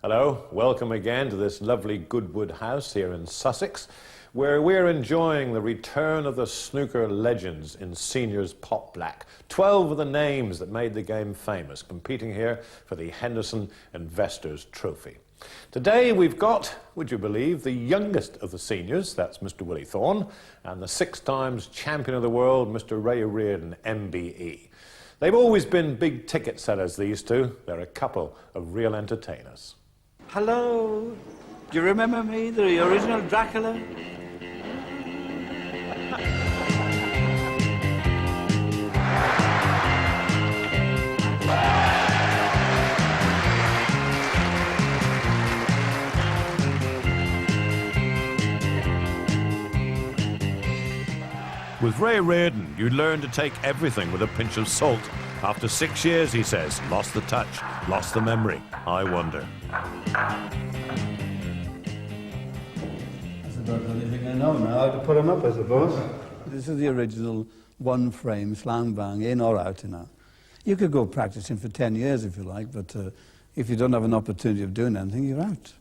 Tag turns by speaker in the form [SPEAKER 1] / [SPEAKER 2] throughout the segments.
[SPEAKER 1] Hello, welcome again to this lovely Goodwood house here in Sussex, where we're enjoying the return of the snooker legends in seniors pot black. 12 of the names that made the game famous, competing here for the Henderson Investors Trophy. Today we've got, would you believe, the youngest of the seniors, that's Mr. Willie Thorne, and the 6 times champion of the world, Mr. Reardon, MBE. They've always been big ticket sellers, these two. They're a couple of real entertainers.
[SPEAKER 2] Hello, do you remember me, the original Dracula?
[SPEAKER 1] With Ray Reardon, you learn to take everything with a pinch of salt. After 6 years, he says, lost the touch, lost the memory. I wonder.
[SPEAKER 2] That's about the only thing I know now, how to put them up, I suppose. This is the original one-frame slang bang, in or out, you know. You could go practicing for 10 years if you like, but if you don't have an opportunity of doing anything, you're out.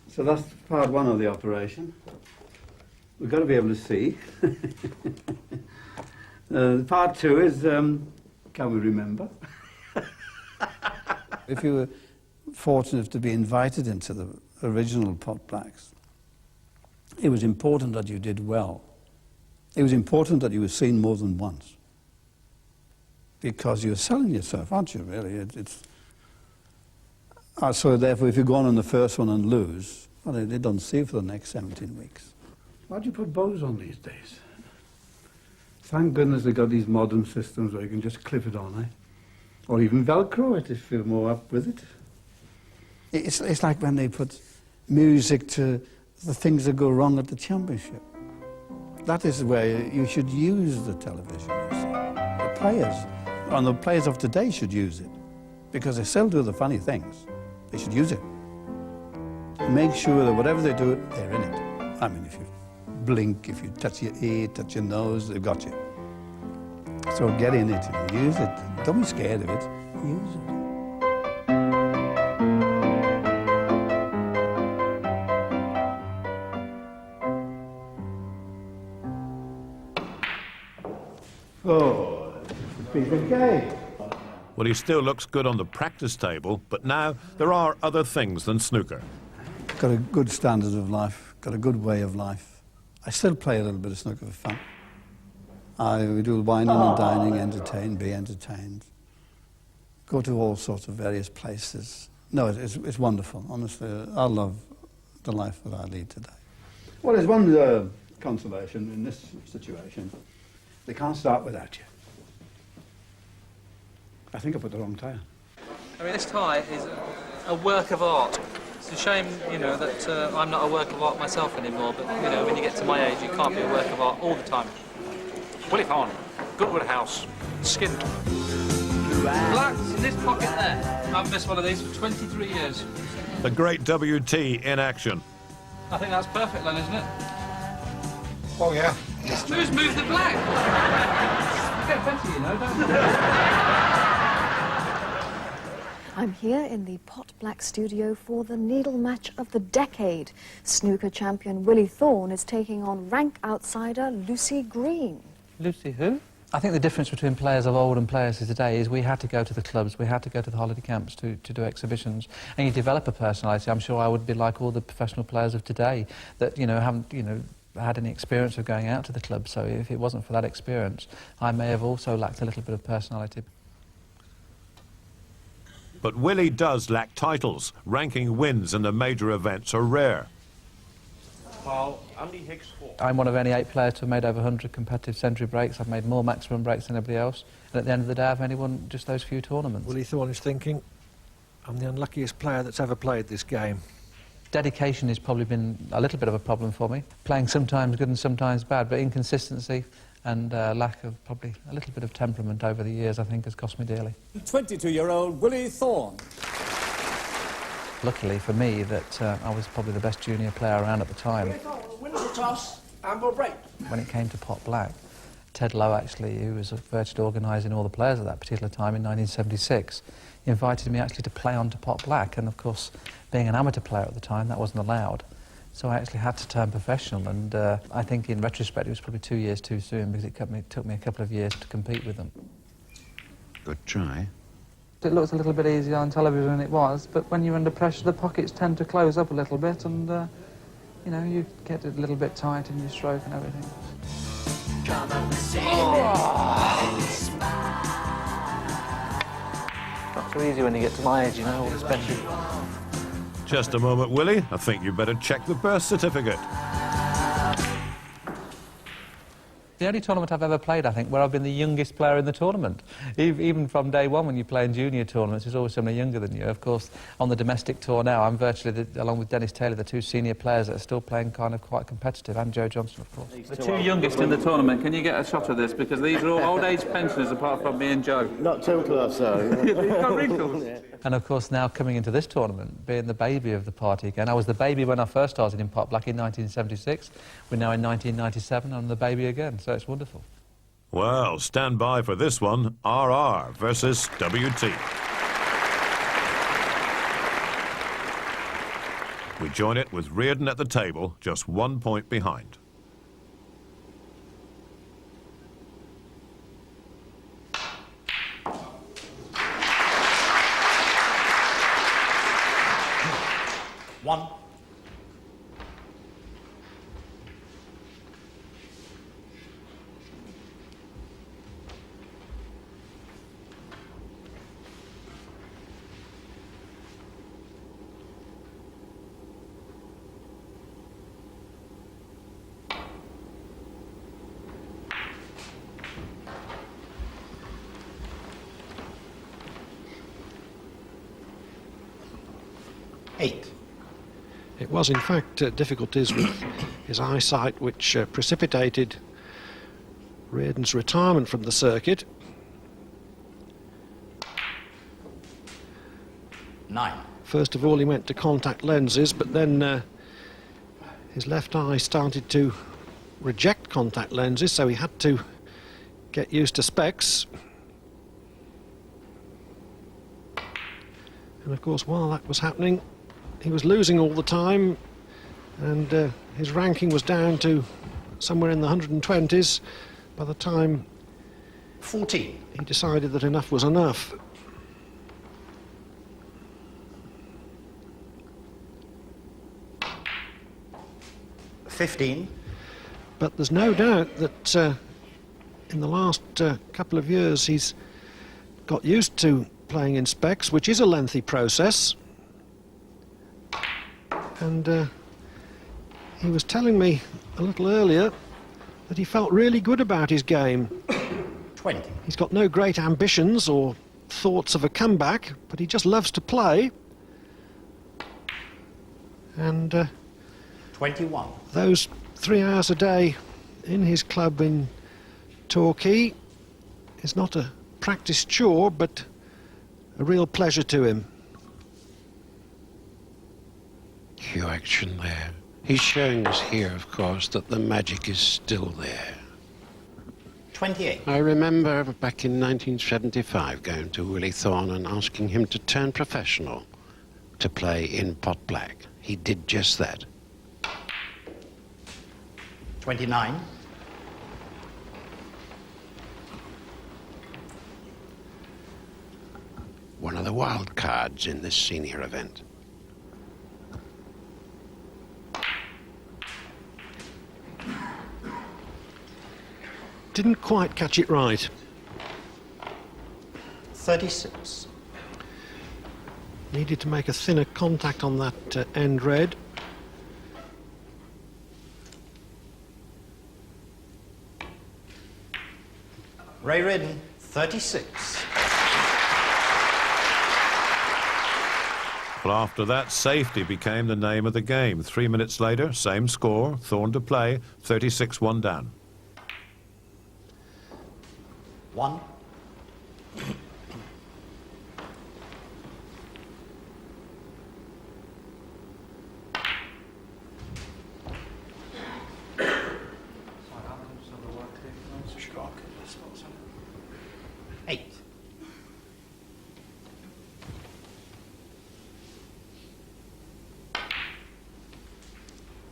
[SPEAKER 2] So that's part one of the operation. We've got to be able to see. Part two is, can we remember? If you were fortunate to be invited into the original pot blacks, it was important that you did well. It was important that you were seen more than once. Because you're selling yourself, aren't you, really? So therefore, if you go on the first one and lose, well, they don't see you for the next 17 weeks. Why do you put bows on these days? Thank goodness they got these modern systems where you can just clip it on, eh? Or even Velcro it if you're more up with it. It's like when they put music to the things that go wrong at the championship. That is where you should use the television, you see. The players, and the players of today should use it, because they still do the funny things. They should use it. Make sure that whatever they do, they're in it. I mean, if you blink, if you touch your ear, touch your nose, they've got you. So get in it and use it. Don't be scared of it. Use it. Oh, it's a piece of cake.
[SPEAKER 1] Well, he still looks good on the practice table, but now there are other things than snooker.
[SPEAKER 2] Got a good standard of life, got a good way of life. I still play a little bit of snooker for fun. We do wining and dining, entertain, be entertained. Go to all sorts of various places. No, it's wonderful, honestly. I love the life that I lead today. Well, there's one consolation in this situation. They can't start without you. I think I put the wrong tie on.
[SPEAKER 3] I mean, this tie is a work of art. It's a shame, you know, that I'm not a work of art myself anymore, but, you know, when you get to my age, you can't be a work of art all the time.
[SPEAKER 4] Willie Thorne, Goodwood House, skinned.
[SPEAKER 3] Blacks in this pocket there. I haven't missed one of these for 23 years.
[SPEAKER 1] The great WT in action.
[SPEAKER 3] I think that's perfect then, isn't it?
[SPEAKER 4] Oh, yeah.
[SPEAKER 3] Who's moved the black? You get better, you know, don't you?
[SPEAKER 5] I'm here in the pot black studio for the needle match of the decade. Snooker champion Willie Thorne is taking on rank outsider Lucy Green.
[SPEAKER 3] Lucy who?
[SPEAKER 6] I think the difference between players of old and players of today is we had to go to the clubs, we had to go to the holiday camps to do exhibitions, and you develop a personality. I'm sure I would be like all the professional players of today that, you know, haven't, you know, had any experience of going out to the club, so if it wasn't for that experience, I may have also lacked a little bit of personality.
[SPEAKER 1] But Willie does lack titles. Ranking wins in the major events are rare.
[SPEAKER 6] I'm one of only 8 players to have made over 100 competitive century breaks. I've made more maximum breaks than anybody else. And at the end of the day, I've only won just those few tournaments.
[SPEAKER 4] Willie Thorne is thinking, I'm the unluckiest player that's ever played this game.
[SPEAKER 6] Dedication has probably been a little bit of a problem for me. Playing sometimes good and sometimes bad, but inconsistency and lack of probably a little bit of temperament over the years, I think, has cost me dearly.
[SPEAKER 7] 22-year-old Willie Thorne.
[SPEAKER 6] Luckily for me that I was probably the best junior player around at the time.
[SPEAKER 7] Win the toss and we'll break.
[SPEAKER 6] When it came to pot black, Ted Lowe, actually, who was virtually organising all the players at that particular time in 1976, invited me actually to play onto pot black. And of course, being an amateur player at the time, that wasn't allowed. So I actually had to turn professional, and I think in retrospect it was probably 2 years too soon, because it took me a couple of years to compete with them.
[SPEAKER 8] Good try.
[SPEAKER 6] It looks a little bit easier on television than it was, but when you're under pressure, the pockets tend to close up a little bit, and you know, you get a little bit tight in your stroke and everything. Not so easy when you get to my age, you know, all this benching.
[SPEAKER 1] Just a moment, Willie. I think you better check the birth certificate.
[SPEAKER 6] The only tournament I've ever played, I think, where I've been the youngest player in the tournament. Even from day one, when you play in junior tournaments, there's always somebody younger than you. Of course, on the domestic tour now, I'm virtually, along with Dennis Taylor, the two senior players that are still playing kind of quite competitive, and Joe Johnson, of course.
[SPEAKER 3] The two youngest in the tournament, can you get a shot of this? Because these are all old-age pensioners, apart from me and Joe.
[SPEAKER 9] Not too close, though.
[SPEAKER 3] You've got wrinkles.
[SPEAKER 6] And of course, now coming into this tournament, being the baby of the party again. I was the baby when I first started in pot black in 1976. We're now in 1997, and I'm the baby again, so it's wonderful.
[SPEAKER 1] Well, stand by for this one. RR versus WT. We join it with Reardon at the table, just 1 point behind.
[SPEAKER 9] One. Eight.
[SPEAKER 4] It was, in fact, difficulties with his eyesight which precipitated Reardon's retirement from the circuit.
[SPEAKER 9] 9.
[SPEAKER 4] First of all, he went to contact lenses, but then his left eye started to reject contact lenses, so he had to get used to specs. And of course, while that was happening, he was losing all the time, and his ranking was down to somewhere in the 120s by the time
[SPEAKER 9] 14.
[SPEAKER 4] he decided that enough was enough.
[SPEAKER 9] $15.
[SPEAKER 4] But there's no doubt that in the last couple of years he's got used to playing in specs, which is a lengthy process. And he was telling me a little earlier that he felt really good about his game.
[SPEAKER 9] 20.
[SPEAKER 4] He's got no great ambitions or thoughts of a comeback, but he just loves to play. And
[SPEAKER 9] 21.
[SPEAKER 4] those 3 hours a day in his club in Torquay is not a practice chore, but a real pleasure to him.
[SPEAKER 8] Cue action there. He's showing us here, of course, that the magic is still there.
[SPEAKER 9] 28.
[SPEAKER 8] I remember back in 1975 going to Willie Thorne and asking him to turn professional to play in pot black. He did just that.
[SPEAKER 9] 29.
[SPEAKER 8] One of the wild cards in this senior event.
[SPEAKER 4] Didn't quite catch it right.
[SPEAKER 9] 36.
[SPEAKER 4] Needed to make a thinner contact on that end red.
[SPEAKER 9] Ray Reardon, 36.
[SPEAKER 1] Well, after that, safety became the name of the game. 3 minutes later, same score, Thorne to play, 36-1 down.
[SPEAKER 9] 1. Sure.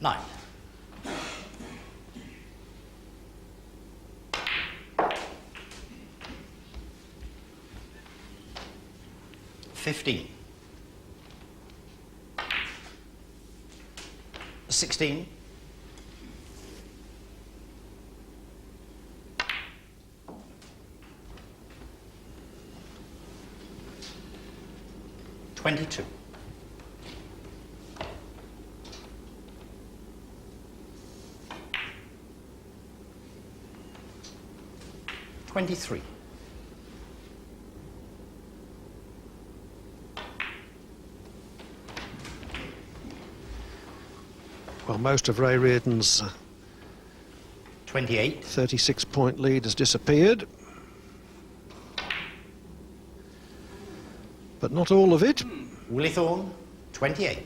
[SPEAKER 9] 9. $15. 16. 22. 23.
[SPEAKER 4] Well, most of Ray Reardon's
[SPEAKER 9] 28.
[SPEAKER 4] 36-point lead has disappeared. But not all of it.
[SPEAKER 9] Willie Thorne, 28.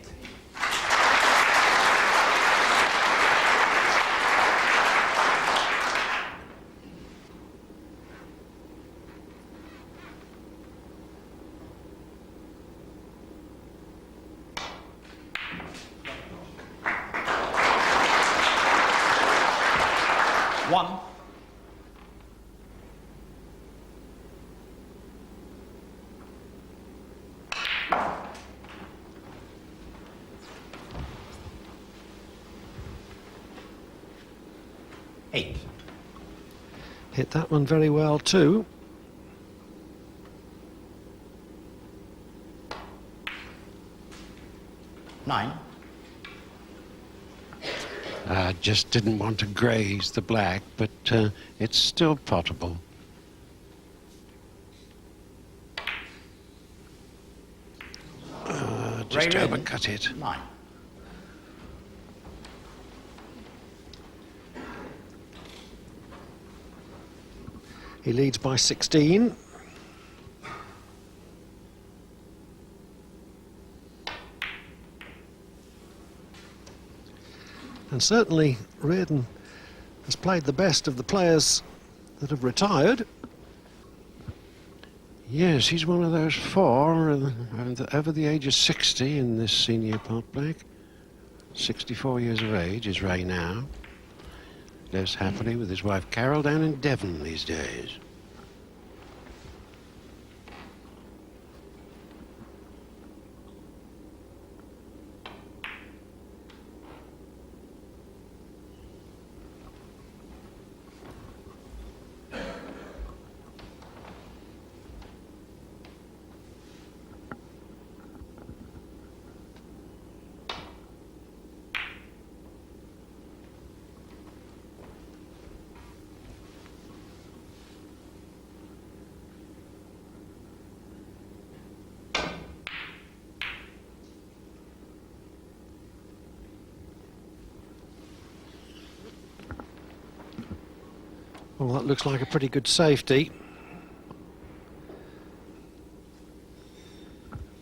[SPEAKER 9] One. Eight.
[SPEAKER 4] Hit that one very well too.
[SPEAKER 9] Nine.
[SPEAKER 8] Just didn't want to graze the black, but it's still potable. Just
[SPEAKER 9] Reardon,
[SPEAKER 8] overcut it.
[SPEAKER 9] 9.
[SPEAKER 4] He leads by 16. And certainly Reardon has played the best of the players that have retired.
[SPEAKER 8] Yes, he's one of those four over the age of 60 in this senior pot black. 64 years of age is Ray now. Lives happily with his wife Carol down in Devon these days.
[SPEAKER 4] Well, that looks like a pretty good safety.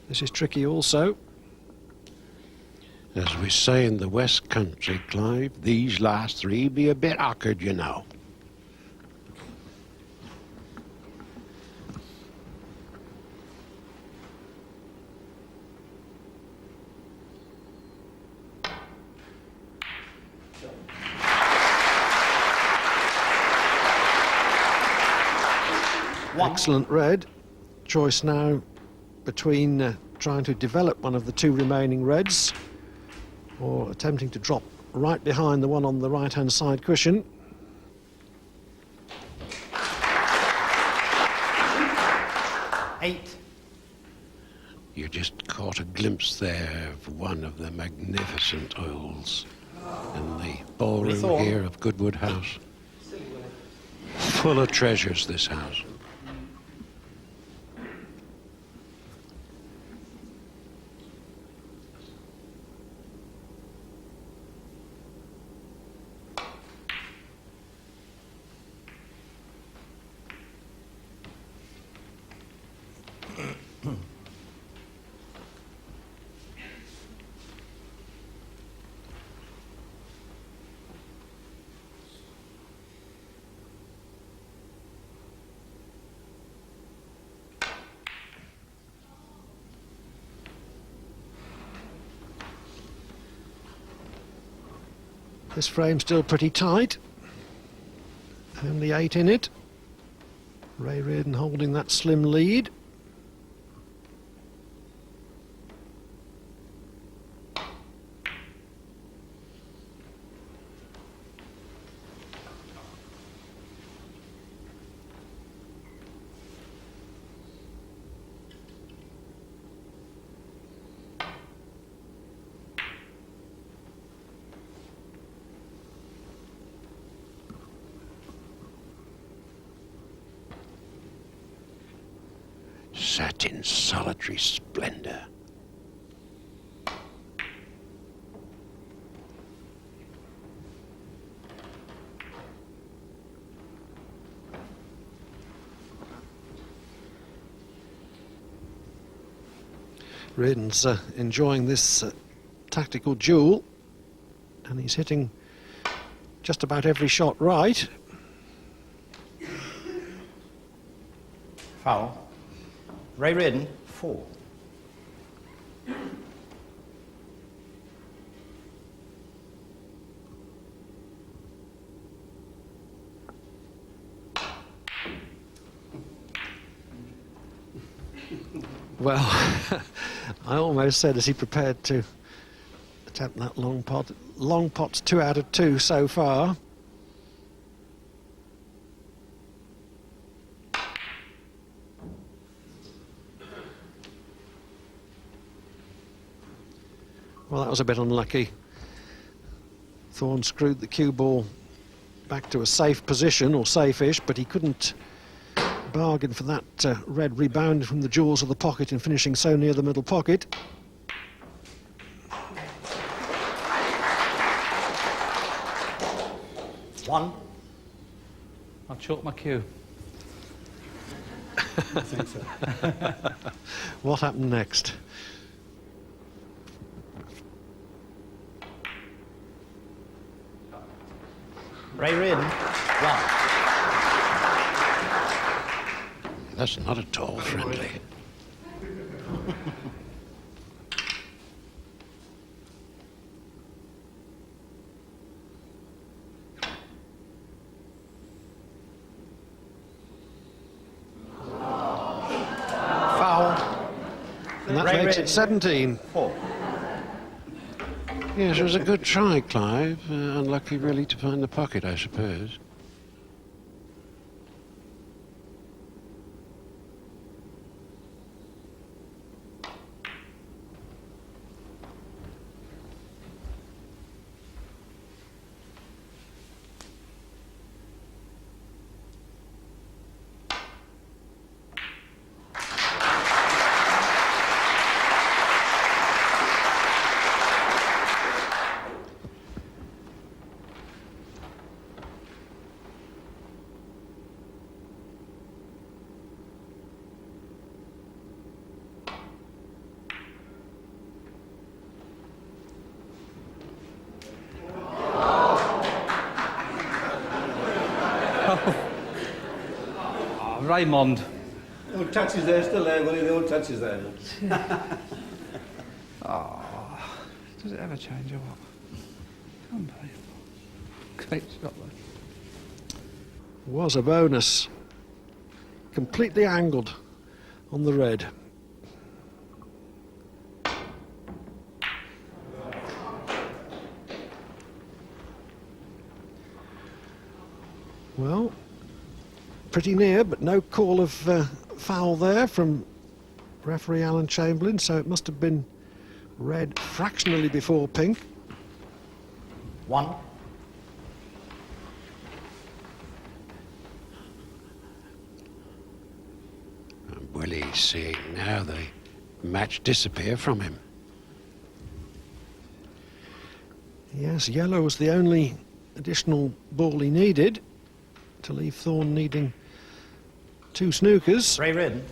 [SPEAKER 4] This is tricky also.
[SPEAKER 8] As we say in the West Country, Clive, these last three be a bit awkward, you know.
[SPEAKER 4] Excellent red. Choice now between trying to develop one of the two remaining reds or attempting to drop right behind the one on the right-hand side cushion.
[SPEAKER 9] Eight.
[SPEAKER 8] You just caught a glimpse there of one of the magnificent oils in the ballroom here of Goodwood House. Full of treasures, this house.
[SPEAKER 4] This frame's still pretty tight. Only 8 in it. Ray Reardon holding that slim lead.
[SPEAKER 8] Sat in solitary splendour.
[SPEAKER 4] Reardon's enjoying this tactical duel, and he's hitting just about every shot right.
[SPEAKER 9] Foul. Ray Reardon, 4.
[SPEAKER 4] Well, I almost said as he prepared to attempt that long pot. Long pot's 2 out of 2 so far. Well, that was a bit unlucky. Thorne screwed the cue ball back to a safe position, or safe-ish, but he couldn't bargain for that red rebound from the jaws of the pocket and finishing so near the middle pocket.
[SPEAKER 9] One.
[SPEAKER 6] I'll chalk my cue.
[SPEAKER 2] I think so.
[SPEAKER 4] What happened next?
[SPEAKER 9] Ray Reardon, 1.
[SPEAKER 8] That's not at all friendly.
[SPEAKER 9] Foul.
[SPEAKER 4] And that
[SPEAKER 9] Ray
[SPEAKER 4] makes
[SPEAKER 9] Reardon,
[SPEAKER 4] it 17.
[SPEAKER 9] 4.
[SPEAKER 8] Yes, it was a good try, Clive. Unlucky really to find the pocket, I suppose.
[SPEAKER 6] Oh, Raymond.
[SPEAKER 2] The old touch is there, still there, Willie, the old touch is there.
[SPEAKER 6] Oh, does it ever change or what? Unbelievable. Great shot though.
[SPEAKER 4] Was a bonus. Completely angled on the red. Well, pretty near, but no call of foul there from referee Alan Chamberlain, so it must have been red fractionally before pink.
[SPEAKER 9] 1.
[SPEAKER 8] And Willie's seeing now the match disappear from him.
[SPEAKER 4] Yes, yellow was the only additional ball he needed to leave Thorne needing 2 snookers.
[SPEAKER 9] Ray Reardon,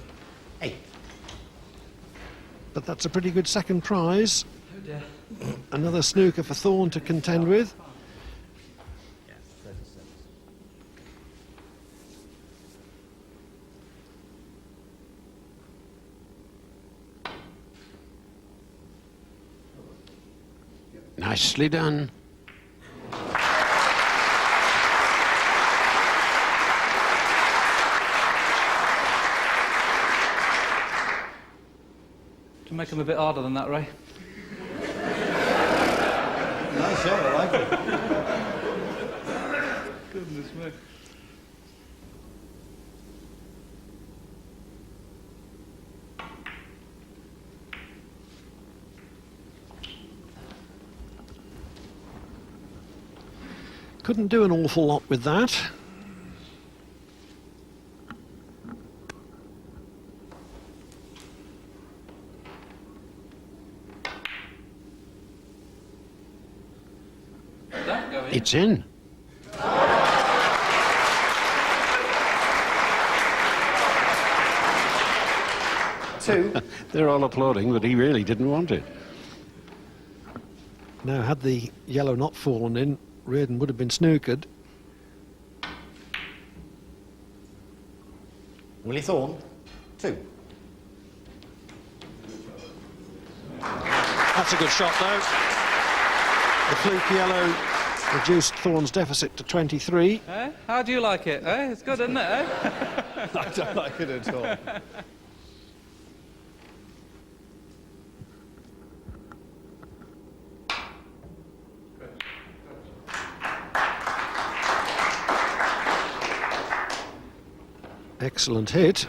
[SPEAKER 9] 8.
[SPEAKER 4] But that's a pretty good second prize. Another snooker for Thorne to contend with.
[SPEAKER 8] Nicely done.
[SPEAKER 3] Should make them a bit harder than that, Ray.
[SPEAKER 9] Nice shot, I like it.
[SPEAKER 3] Goodness me.
[SPEAKER 4] Couldn't do an awful lot with that.
[SPEAKER 3] Did that go in?
[SPEAKER 8] It's in.
[SPEAKER 9] Two.
[SPEAKER 8] They're all applauding, but he really didn't want it.
[SPEAKER 4] Now, had the yellow not fallen in, Reardon would have been snookered.
[SPEAKER 9] Willie Thorne. Two.
[SPEAKER 4] That's a good shot, though. The fluke yellow reduced Thorne's deficit to 23.
[SPEAKER 3] Eh? How do you like it? Eh? It's good, isn't it? Eh?
[SPEAKER 1] I don't like it at all.
[SPEAKER 4] Excellent hit.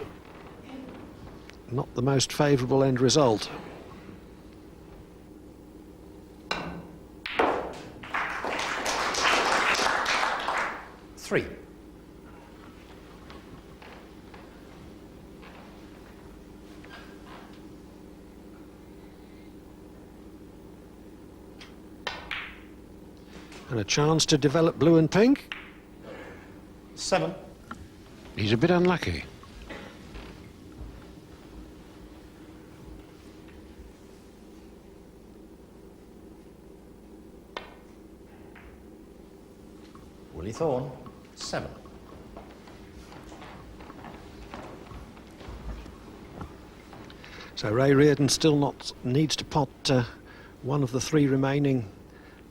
[SPEAKER 4] Not the most favourable end result.
[SPEAKER 9] Three.
[SPEAKER 4] And a chance to develop blue and pink.
[SPEAKER 9] Seven.
[SPEAKER 8] He's a bit unlucky.
[SPEAKER 9] Willie Thorne. Seven.
[SPEAKER 4] So Ray Reardon still needs to pot one of the three remaining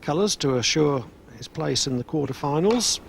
[SPEAKER 4] colours to assure his place in the quarter-finals.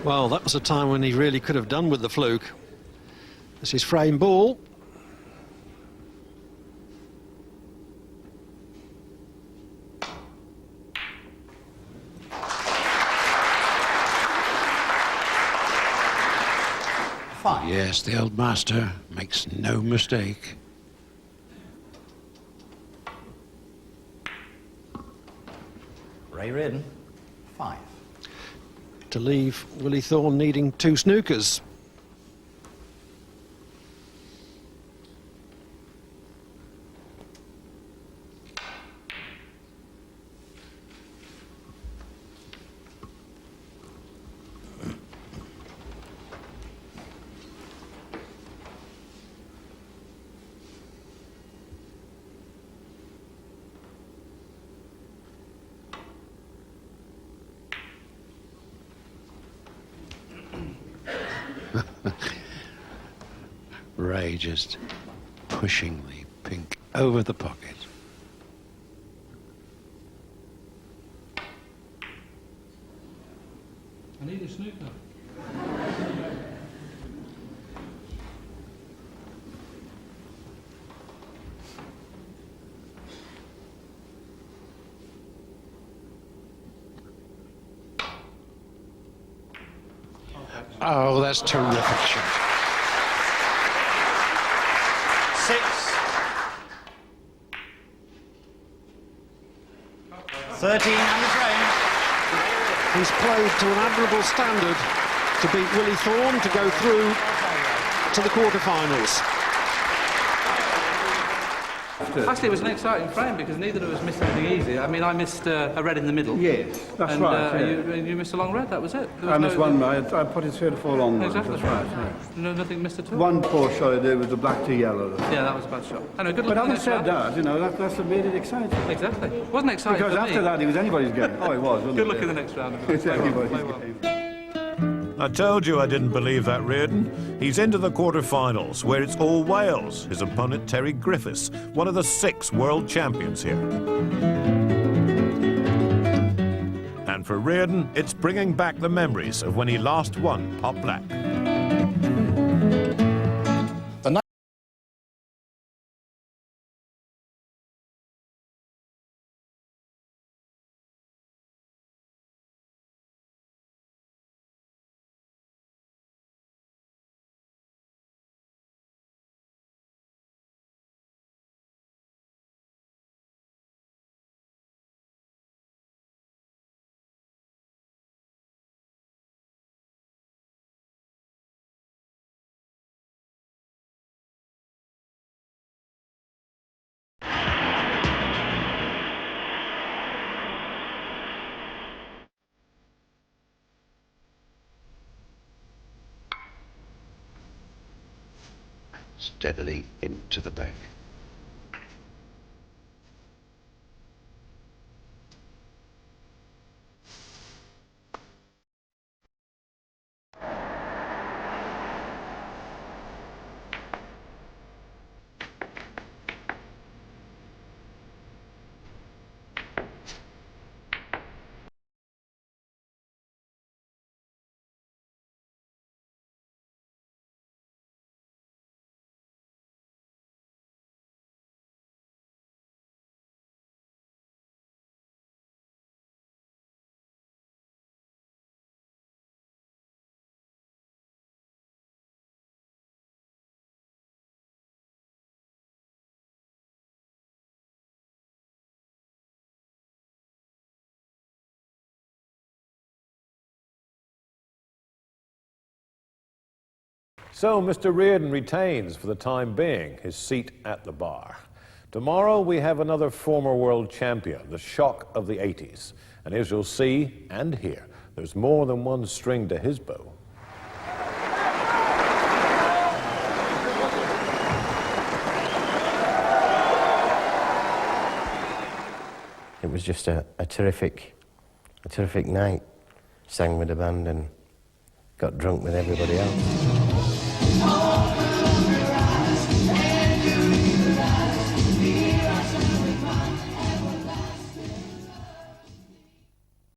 [SPEAKER 4] Well, that was a time when he really could have done with the fluke. This is frame ball.
[SPEAKER 9] Five.
[SPEAKER 8] Yes, the old master makes no mistake.
[SPEAKER 9] Ray Reardon. Five.
[SPEAKER 4] To leave Willie Thorne needing two snookers.
[SPEAKER 8] Ray just pushing the pink over the pocket.
[SPEAKER 3] I need a snooker.
[SPEAKER 8] Oh, that's terrific shot.
[SPEAKER 9] 6. 13 and the frame.
[SPEAKER 4] He's played to an admirable standard to beat Willie Thorne to go through to the quarter-finals.
[SPEAKER 3] Actually, it was an exciting frame because neither of us missed anything easy. I mean, I missed a red in the middle.
[SPEAKER 2] Yes, that's
[SPEAKER 3] and,
[SPEAKER 2] right. Yeah.
[SPEAKER 3] You missed a long red, that was it.
[SPEAKER 2] I missed one. I put it 3 or 4 long ones.
[SPEAKER 3] Exactly.
[SPEAKER 2] That's right. Yeah.
[SPEAKER 3] No, nothing missed at all.
[SPEAKER 2] One poor shot I did was the black to yellow.
[SPEAKER 3] Yeah, that was a bad shot. Anyway, good luck.
[SPEAKER 2] But
[SPEAKER 3] in the
[SPEAKER 2] having
[SPEAKER 3] next
[SPEAKER 2] said
[SPEAKER 3] round.
[SPEAKER 2] that, you know, that's what made it exciting.
[SPEAKER 3] Exactly. It wasn't exciting
[SPEAKER 2] Because
[SPEAKER 3] for
[SPEAKER 2] after
[SPEAKER 3] me.
[SPEAKER 2] that, it was anybody's game. Oh, it was, wasn't
[SPEAKER 3] Good
[SPEAKER 2] it?
[SPEAKER 3] luck in the next round.
[SPEAKER 2] It's
[SPEAKER 3] Play well,
[SPEAKER 2] anybody's
[SPEAKER 3] play well.
[SPEAKER 2] game.
[SPEAKER 1] I told you I didn't believe that, Reardon. He's into the quarter-finals, where it's all Wales. His opponent, Terry Griffiths, one of the 6 world champions here. And for Reardon, it's bringing back the memories of when he last won Pot Black.
[SPEAKER 8] Steadily into the back.
[SPEAKER 1] So Mr. Reardon retains, for the time being, his seat at the bar. Tomorrow we have another former world champion, the shock of the 80s. And as you'll see and hear, there's more than one string to his bow.
[SPEAKER 10] It was just a terrific night. Sang with the band and got drunk with everybody else.